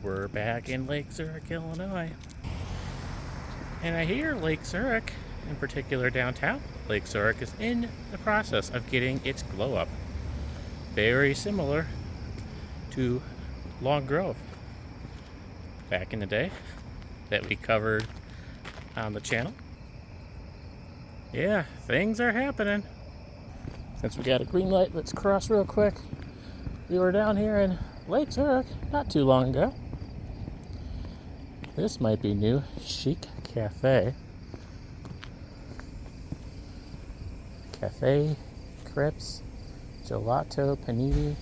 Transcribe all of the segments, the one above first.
We're back in Lake Zurich, Illinois. And I hear Lake Zurich, in particular downtown Lake Zurich, is in the process of getting its glow up. Very similar to Long Grove back in the day that we covered on the channel. Yeah, things are happening. Since we got a green light, let's cross real quick. We were down here in Lake Zurich not too long ago. This might be new. Chic Cafe. Cafe, crepes, gelato, panini.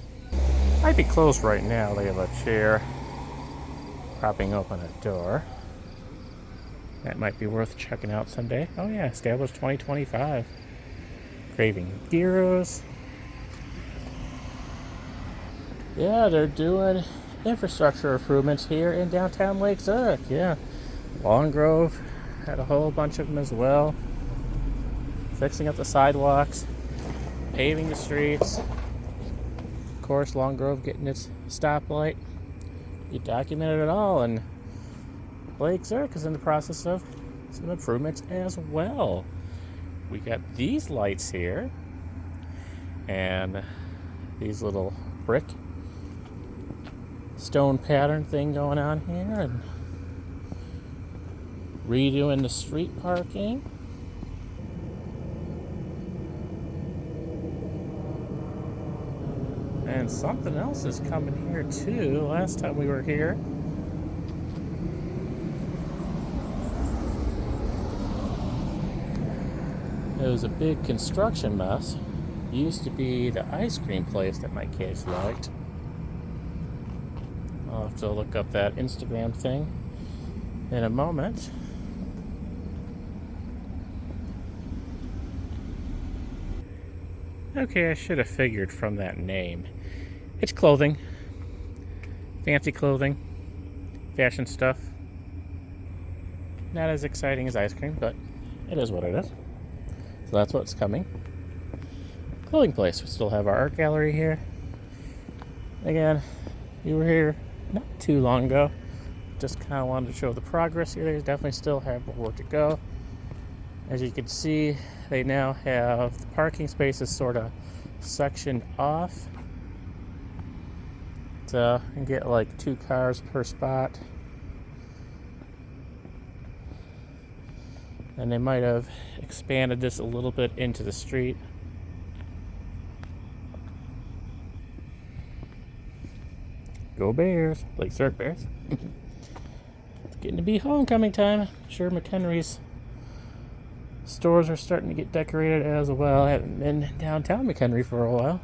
Might be closed right now. They have a chair propping open a door. That might be worth checking out someday. Oh yeah, established 2025. Craving gyros. Yeah, they're doing infrastructure improvements here in downtown Lake Zurich. Yeah, Long Grove had a whole bunch of them as well. Fixing up the sidewalks, paving the streets. Of course, Long Grove getting its stoplight. You documented it all, and Lake Zurich is in the process of some improvements as well. We got these lights here, and these little brick stone pattern thing going on here, and redoing the street parking. And something else is coming here too. Last time we were here, it was a big construction mess. It used to be the ice cream place that my kids liked. I'll have to look up that Instagram thing in a moment. Okay, I should have figured from that name. It's clothing. Fancy clothing. Fashion stuff. Not as exciting as ice cream, but it is what it is. So that's what's coming. Clothing place. We still have our art gallery here. Again, we were here not too long ago. Just kind of wanted to show the progress here. They definitely still have more work to go. As you can see, they now have the parking spaces sort of sectioned off. So you can get like 2 cars per spot. And they might have expanded this a little bit into the street. Go Bears! Lake Zurich Bears. It's getting to be homecoming time. I'm sure McHenry's stores are starting to get decorated as well. I haven't been downtown McHenry for a while.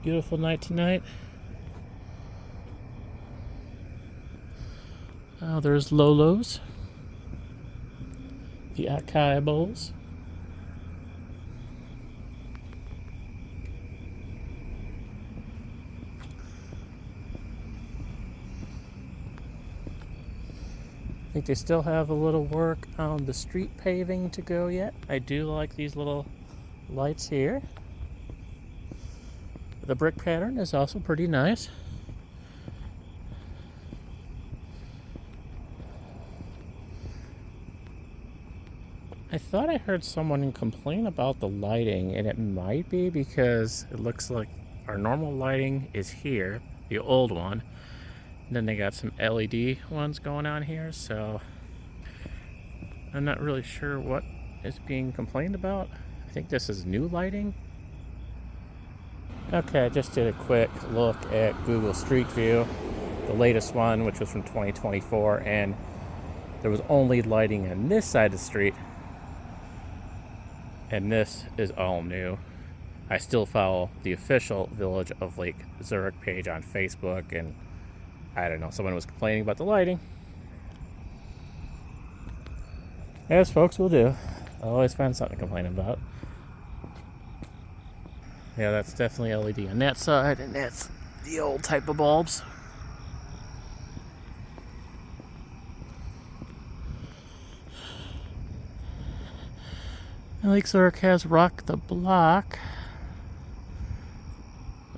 Beautiful night tonight. Oh, there's Lolo's. The acai bowls. I think they still have a little work on the street paving to go yet. I do like these little lights here. The brick pattern is also pretty nice. I thought I heard someone complain about the lighting, and it might be because it looks like our normal lighting is here, the old one. And then they got some LED ones going on here, so I'm not really sure what is being complained about. I think this is new lighting. Okay, I just did a quick look at Google Street View, the latest one, which was from 2024, and there was only lighting on this side of the street, and this is all new. I still follow the official Village of Lake Zurich page on Facebook, and I don't know, someone was complaining about the lighting. As folks will do. I'll always find something to complain about. Yeah, that's definitely LED on that side, and that's the old type of bulbs. Lake Zurich has Rock the Block.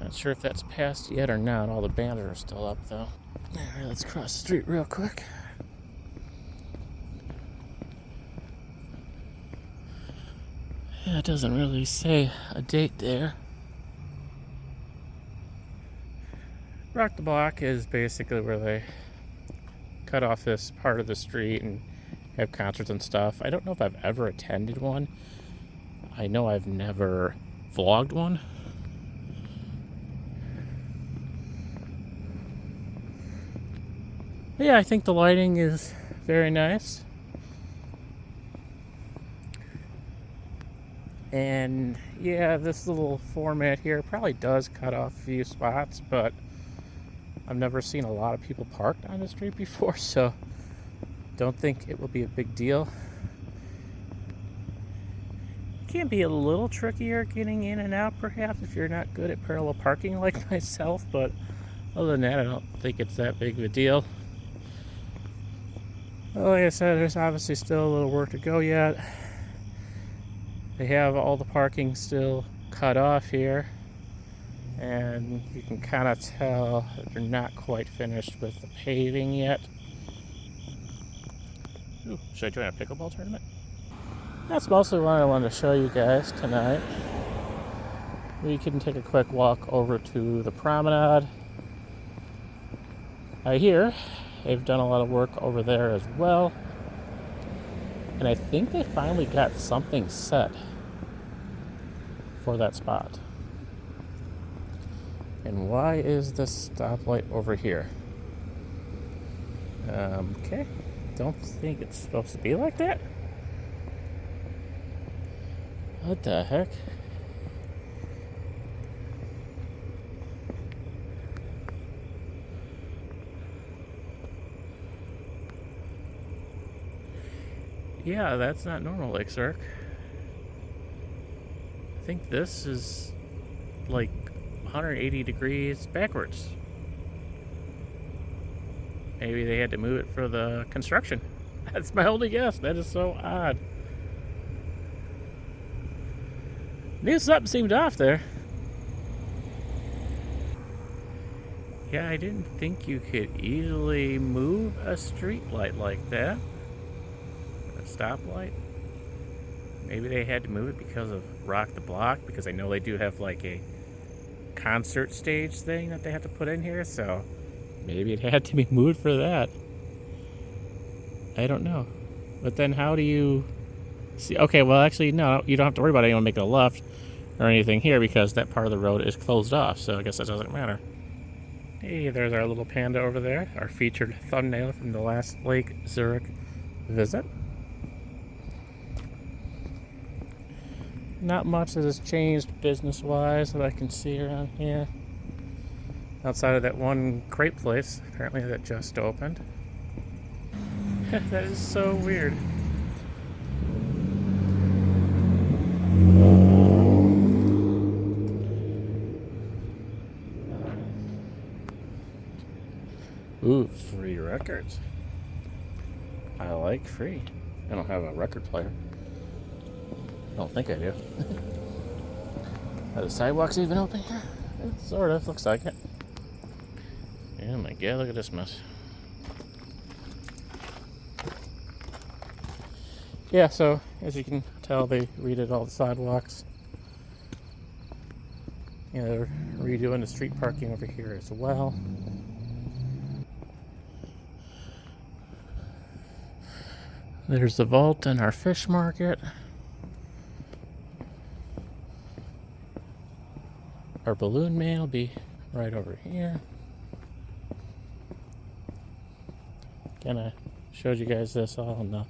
Not sure if that's passed yet or not. All the banners are still up though. Alright, let's cross the street real quick. Yeah, it doesn't really say a date there. Rock the Block is basically where they cut off this part of the street and have concerts and stuff. I don't know if I've ever attended one. I know I've never vlogged one. But yeah, I think the lighting is very nice. And yeah, this little format here probably does cut off a few spots, but I've never seen a lot of people parked on the street before, so don't think it will be a big deal. It can be a little trickier getting in and out perhaps if you're not good at parallel parking like myself, but other than that, I don't think it's that big of a deal. Well, like I said, there's obviously still a little work to go yet. They have all the parking still cut off here, and you can kind of tell that they're not quite finished with the paving yet. Ooh, should I join a pickleball tournament? That's mostly what I wanted to show you guys tonight. We can take a quick walk over to the promenade. I hear they've done a lot of work over there as well. And I think they finally got something set for that spot. And why is this stoplight over here? Okay. Don't think it's supposed to be like that. What the heck? Yeah, that's not normal, Lake Zurich. I think this is like 180 degrees backwards. Maybe they had to move it for the construction. That's my only guess. That is so odd. Knew something seemed off there. Yeah, I didn't think you could easily move a street light like that. A stoplight. Maybe they had to move it because of Rock the Block, because I know they do have like a concert stage thing that they have to put in here, so maybe it had to be moved for that. I don't know. But then how do you see? Okay, well actually no, you don't have to worry about anyone making a left or anything here because that part of the road is closed off, so I guess that doesn't matter. Hey, there's our little panda over there, our featured thumbnail from the last Lake Zurich visit. Not much that has changed business-wise that I can see around here. Outside of that one crepe place, apparently that just opened. That is so weird. Ooh, free records. I like free. I don't have a record player. I don't think I do. Are the sidewalks even open here? Sort of, looks like it. Oh my god, look at this mess. Yeah, so as you can tell, they redid all the sidewalks. Yeah, they're redoing the street parking over here as well. There's the vault and our fish market. Our balloon man will be right over here. Again, I showed you guys this all in the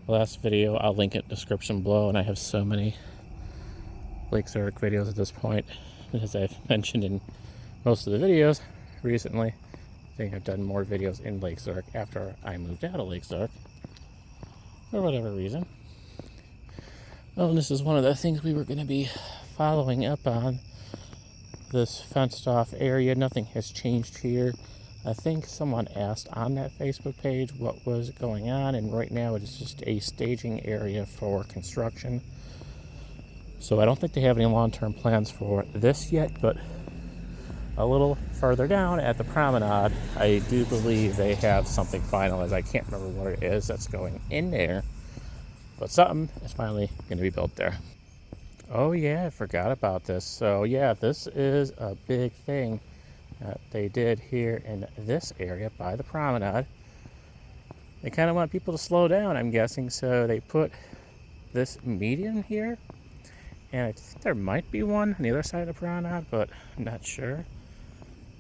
last video. I'll link it in the description below, and I have so many Lake Zurich videos at this point. As I've mentioned in most of the videos recently, I think I've done more videos in Lake Zurich after I moved out of Lake Zurich, for whatever reason. Oh, and this is one of the things we were going to be following up on. This fenced off area, nothing has changed here. I think someone asked on that Facebook page what was going on, and right now it is just a staging area for construction. So I don't think they have any long-term plans for this yet, but a little further down at the promenade, I do believe they have something finalized. I can't remember what it is that's going in there, but something is finally going to be built there. Oh yeah, I forgot about this. So yeah, this is a big thing that they did here in this area by the promenade. They kind of want people to slow down, I'm guessing, so they put this median here, and I think there might be one on the other side of the promenade, but I'm not sure.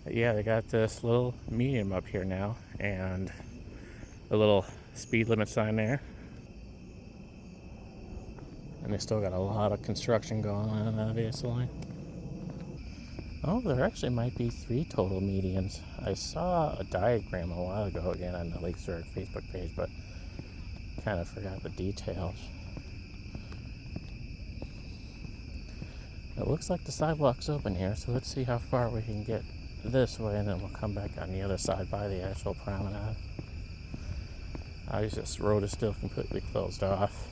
But yeah, they got this little median up here now, and a little speed limit sign there. And they still got a lot of construction going on, obviously. Oh, there actually might be 3 total medians. I saw a diagram a while ago again on the Lake Zurich Facebook page, but kind of forgot the details. It looks like the sidewalk's open here, so let's see how far we can get this way, and then we'll come back on the other side by the actual promenade. Obviously, this road is still completely closed off.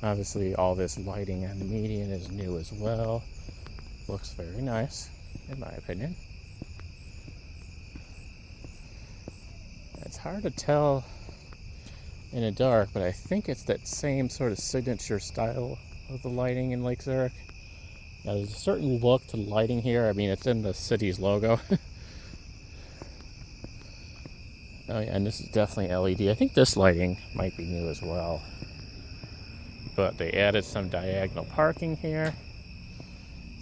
Obviously, all this lighting on the median is new as well. Looks very nice, in my opinion. It's hard to tell in the dark, but I think it's that same sort of signature style of the lighting in Lake Zurich. Now, there's a certain look to the lighting here. I mean, it's in the city's logo. Oh yeah, and this is definitely LED. I think this lighting might be new as well. But they added some diagonal parking here.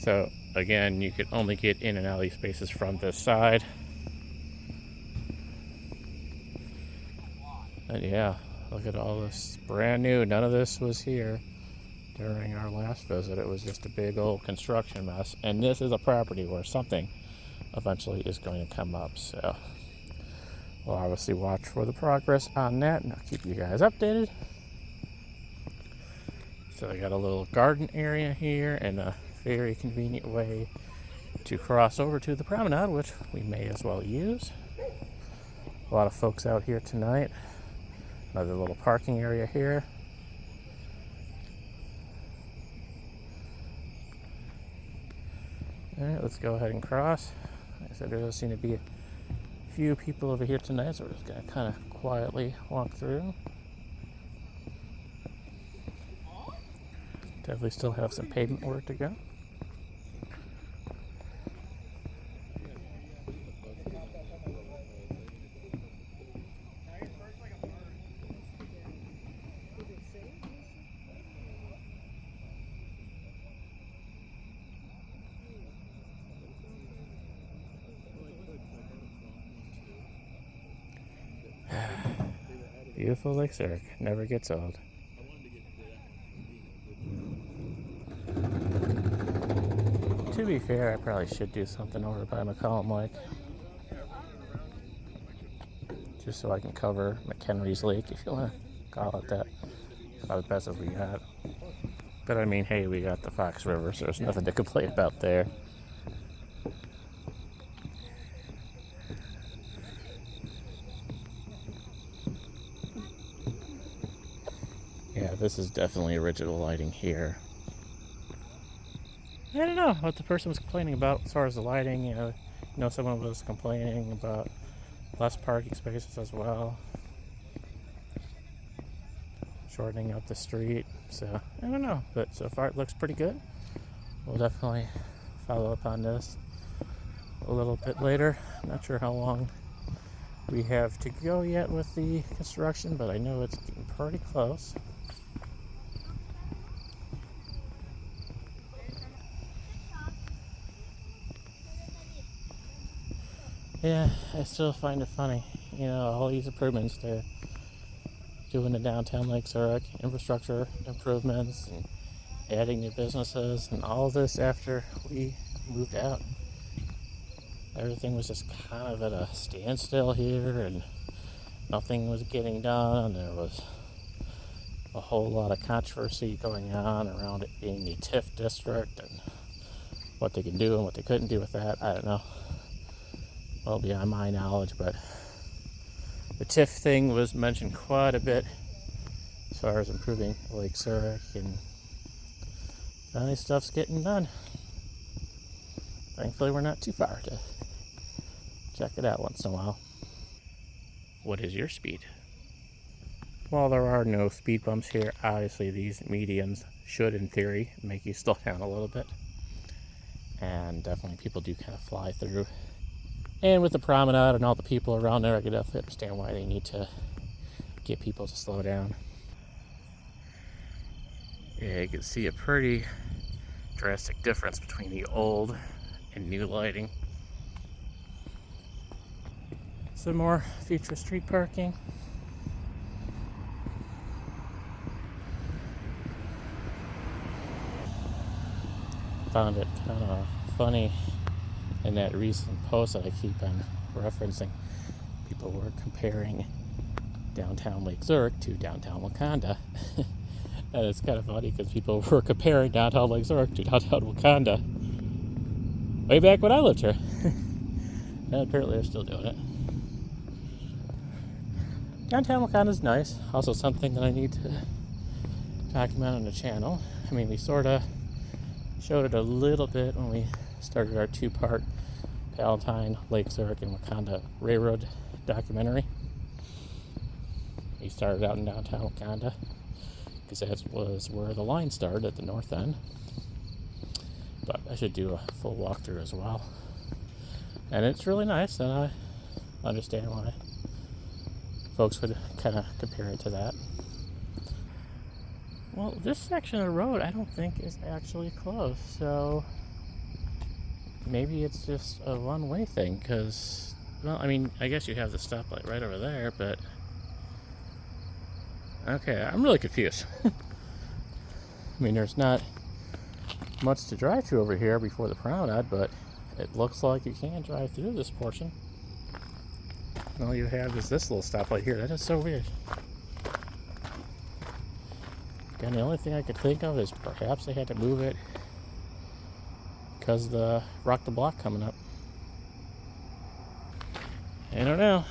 So again, you could only get in and out of these spaces from this side. And yeah, look at all this, brand new. None of this was here during our last visit. It was just a big old construction mess. And this is a property where something eventually is going to come up. So we'll obviously watch for the progress on that, and I'll keep you guys updated. So I got a little garden area here and a very convenient way to cross over to the promenade, which we may as well use. A lot of folks out here tonight. Another little parking area here. All right, let's go ahead and cross. Like I said, there does seem to be a few people over here tonight, so we're just going to kind of quietly walk through. Definitely still have some pavement work to go. Beautiful Lake Zurich, never gets old. To be fair, I probably should do something over by McCollum Lake, just so I can cover McHenry's Lake, if you want to call it that. About as best as we got. But I mean, hey, we got the Fox River, so there's nothing to complain about there. Yeah, this is definitely original lighting here. I don't know what the person was complaining about as far as the lighting. You know, someone was complaining about less parking spaces as well, shortening up the street. So I don't know, but so far it looks pretty good. We'll definitely follow up on this a little bit later. Not sure how long we have to go yet with the construction, but I know it's getting pretty close. Yeah, I still find it funny. You know, all these improvements they're doing in downtown Lake Zurich, infrastructure improvements, and adding new businesses, and all this after we moved out. Everything was just kind of at a standstill here, and nothing was getting done. There was a whole lot of controversy going on around it being the TIF district and what they can do and what they couldn't do with that. I don't know. Well, beyond my knowledge, but the TIF thing was mentioned quite a bit as far as improving Lake Zurich, and finally stuff's getting done. Thankfully, we're not too far to check it out once in a while. What is your speed? While there are no speed bumps here, obviously these medians should, in theory, make you slow down a little bit. And definitely people do kind of fly through. And with the promenade and all the people around there, I can definitely understand why they need to get people to slow down. Yeah, you can see a pretty drastic difference between the old and new lighting. Some more future street parking. Found it kind of funny in that recent post that I keep on referencing. People were comparing downtown Lake Zurich to downtown Wakanda. And it's kind of funny because people were comparing downtown Lake Zurich to downtown Wakanda way back when I lived here. And apparently they're still doing it. Downtown Wakanda is nice. Also something that I need to document on the channel. I mean, we sort of showed it a little bit when we started our two-part Palatine, Lake Zurich, and Wakanda Railroad documentary. We started out in downtown Wakanda because that was where the line started at the north end. But I should do a full walkthrough as well. And it's really nice, and I understand why folks would kind of compare it to that. Well, this section of the road I don't think is actually closed, so maybe it's just a one-way thing, because, well, I mean, I guess you have the stoplight right over there, but okay, I'm really confused. I mean, there's not much to drive through over here before the promenade, but it looks like you can drive through this portion. And all you have is this little stoplight here. That is so weird. And the only thing I could think of is perhaps they had to move it because of the Rock the Block coming up. I don't know.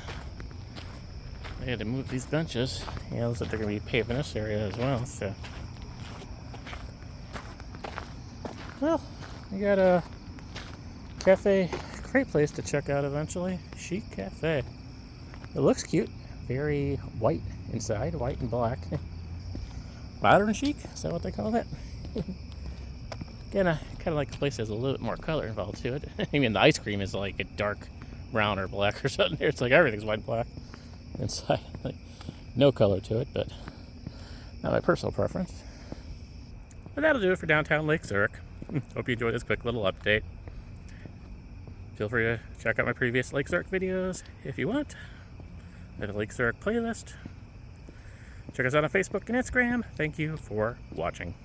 They had to move these benches. Yeah, looks like they're going to be paving this area as well. So, well, we got a cafe, great place to check out eventually. Chic Cafe. It looks cute. Very white inside, white and black. Modern chic, is that what they call that? Again, I kind of like a place that has a little bit more color involved to it. I mean, the ice cream is like a dark brown or black or something here. It's like everything's white and black inside. Like, no color to it, but not my personal preference. But that'll do it for downtown Lake Zurich. Hope you enjoyed this quick little update. Feel free to check out my previous Lake Zurich videos if you want. I have a Lake Zurich playlist. Check us out on Facebook and Instagram. Thank you for watching.